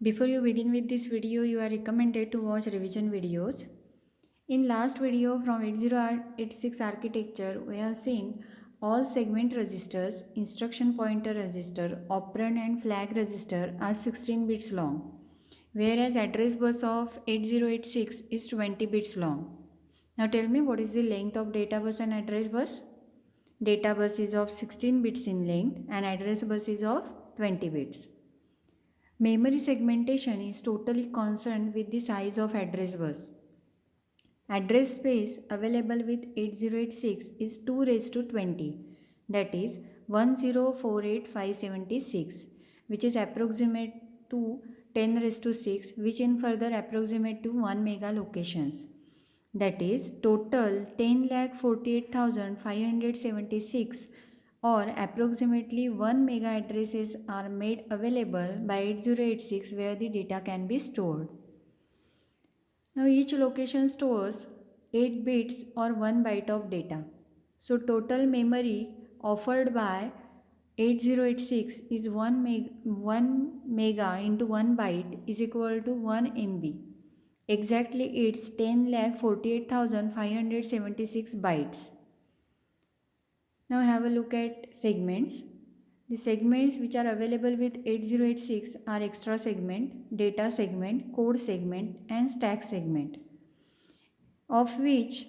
Before you begin with this video, you are recommended to watch revision videos. In last video from 8086 architecture, we have seen all segment registers, instruction pointer register, operand and flag register are 16 bits long, whereas address bus of 8086 is 20 bits long. Now tell me, what is the length of data bus and address bus? Data bus is of 16 bits in length and address bus is of 20 bits. Memory segmentation is totally concerned with the size of address bus. Address space available with 8086 is 2 raised to 20, that is 1048576, which is approximate to 10 raised to 6, which in further approximate to 1 mega locations. That is total 10,48,576 or approximately 1 mega addresses are made available by 8086 where the data can be stored. Now each location stores 8 bits or 1 byte of data. So total memory offered by 8086 is 1 mega into 1 byte is equal to 1 MB. Exactly it's 10,48,576 bytes. Now have a look at segments. The segments which are available with 8086 are extra segment, data segment, code segment and stack segment, of which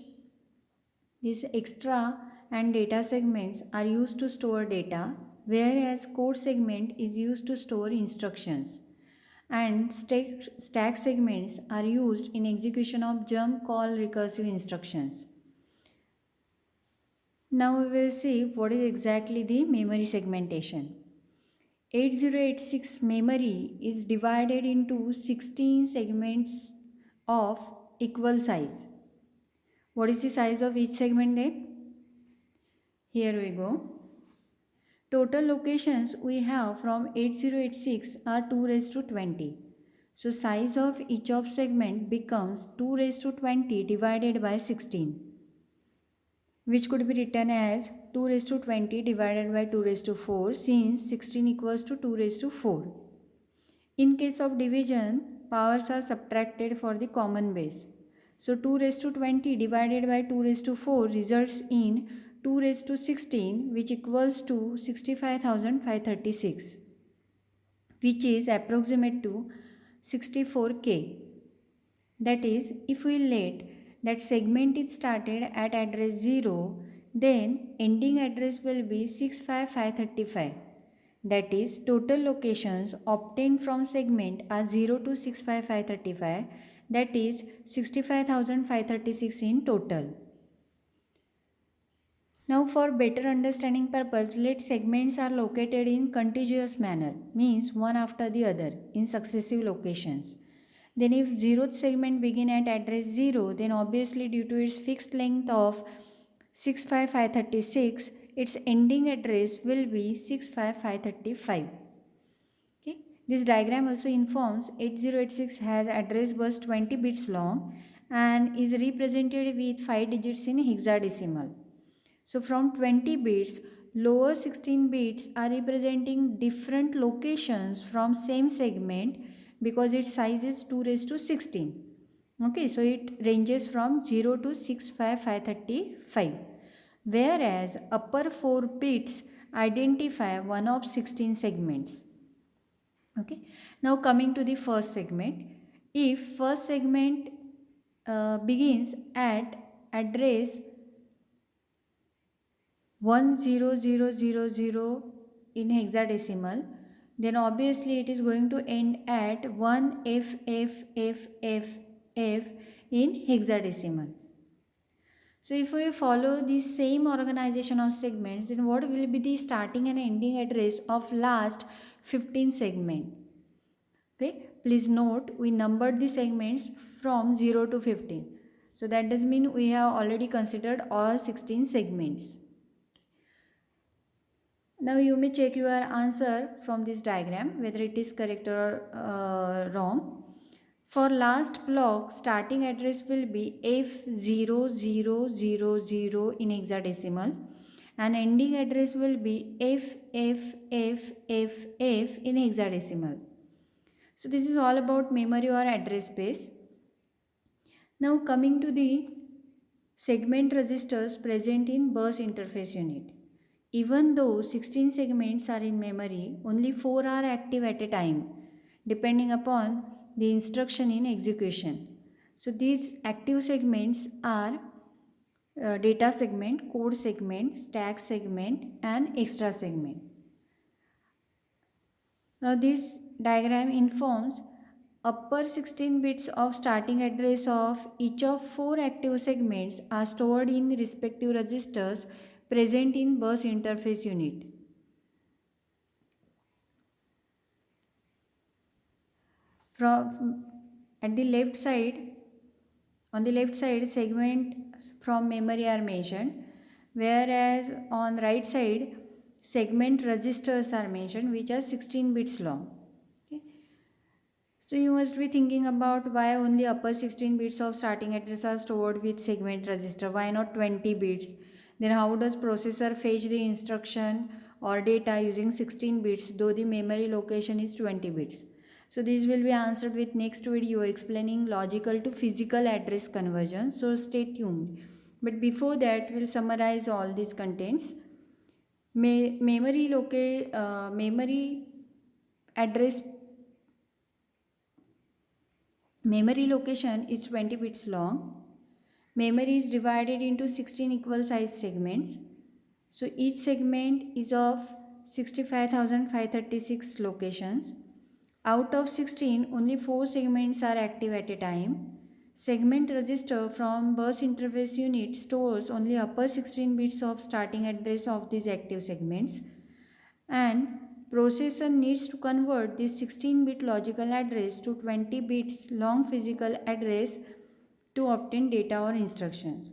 these extra and data segments are used to store data, whereas code segment is used to store instructions. And stack segments are used in execution of jump call recursive instructions. Now we will see what is exactly the memory segmentation. 8086 memory is divided into 16 segments of equal size. What is the size of each segment then? Here we go. Total locations we have from 8086 are 2 raised to 20. So size of each of segment becomes 2 raised to 20 divided by 16, which could be written as 2 raised to 20 divided by 2 raised to 4, since 16 equals to 2 raised to 4. In case of division, powers are subtracted for the common base. So 2 raised to 20 divided by 2 raised to 4 results in 2 raised to 16, which equals to 65,536, which is approximate to 64K. That is, if we let that segment is started at address 0, then ending address will be 65535. That is, total locations obtained from segment are 0 to 65535, that is 65,536 in total. Now for better understanding purpose, let segments are located in contiguous manner, means one after the other in successive locations. Then if zeroth segment begin at address 0, then obviously due to its fixed length of 65536, its ending address will be 65535. Okay. This diagram also informs 8086 has address bus 20 bits long and is represented with 5 digits in hexadecimal. So from 20 bits, lower 16 bits are representing different locations from same segment because its size is 2 raised to 16. Okay, so it ranges from 0 to 65535. Whereas upper 4 bits identify one of 16 segments. Okay, now coming to the first segment. If first segment begins at address 10000 in hexadecimal, then obviously it is going to end at 1FFFFF in hexadecimal. So if we follow the same organization of segments, then what will be the starting and ending address of last 15 segment? Okay, please note we numbered the segments from 0 to 15. So that does mean we have already considered all 16 segments. Now you may check your answer from this diagram whether it is correct or wrong. For last block, starting address will be F0000 in hexadecimal and ending address will be FFFFF in hexadecimal. So this is all about memory or address space. Now coming to the segment registers present in bus interface unit. Even though 16 segments are in memory, only 4 are active at a time, depending upon the instruction in execution. So these active segments are data segment, code segment, stack segment, and extra segment. Now this diagram informs upper 16 bits of starting address of each of 4 active segments are stored in respective registers present in bus interface unit. From at the left side, on the left side, segments from memory are mentioned, whereas on right side, segment registers are mentioned, which are 16 bits long. Okay. So you must be thinking about why only upper 16 bits of starting address are stored with segment register. Why not 20 bits? Then how does processor fetch the instruction or data using 16 bits though the memory location is 20 bits? So this will be answered with next video explaining logical to physical address conversion. So stay tuned. But before that, we'll summarize all these contents. Memory address Memory location is 20 bits long. Memory is divided into 16 equal size segments. So each segment is of 65,536 locations. Out of 16, only 4 segments are active at a time. Segment register from bus interface unit stores only upper 16 bits of starting address of these active segments, and processor needs to convert this 16-bit logical address to 20 bits long physical address to obtain data or instructions.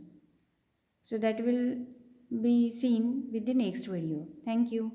So that will be seen with the next video. Thank you.